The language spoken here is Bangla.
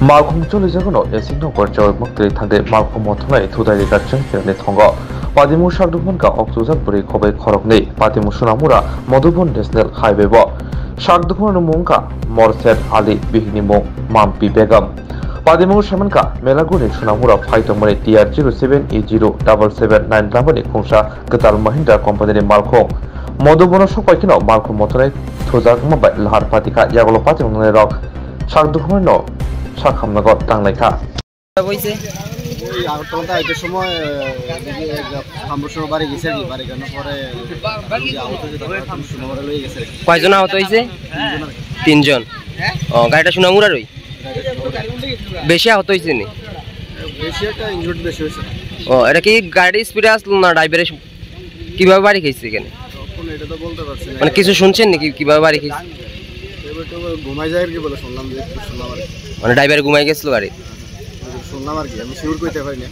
말콩 쫄리자고는 예식노걸 저울목들이 상대 말콩 모통의 두다리가 정치연의 통과 바디무 샤르두본과 억조작불이 겁의 거럭니 바디무 수나무라 머두본 내셔널 하이웨버 샤르두본은 뭔가 머르셋 알리 비히니모 맘피 베감 바디무 샤만가 멜라구니 수나무라 파이통만의 DR07E07779 라번이 공사 그달 마힌드라 컴퍼니의 말콩 머두본은 속바이키노 말콩 모통의 두작마바이 라하르파티카 야골로 파티몽네럭 샤르두본은 সাক্ষামনগর টাংলাইখা বইছে ওই আগরতলাতে আইতে সময় বাড়ি গেছে কি বাড়ি কেন পরে সুনামুরা লই গেছে কয়জন আহত হইছে তিনজন ও গাড়িটা সুনামুরারই বেশি আহত হইছে নি বেশি একটা ইনজুরি বেশি হইছে ও এটা কি গাড়ি স্পিডে আসলো না ড্রাইভারে কিভাবে বাড়ি খাইছে এখানে তখন এটা তো বলতে পারছি না মানে কিছু শুনছেন নাকি কিভাবে বাড়ি খাইছে এবার তো ঘুমাই যায় কি বলে শুনলাম আর মানে ড্রাইভার ঘুমাই গেছিল গাড়ি শুনলাম আর কি আমি শিওর কইতে পারি না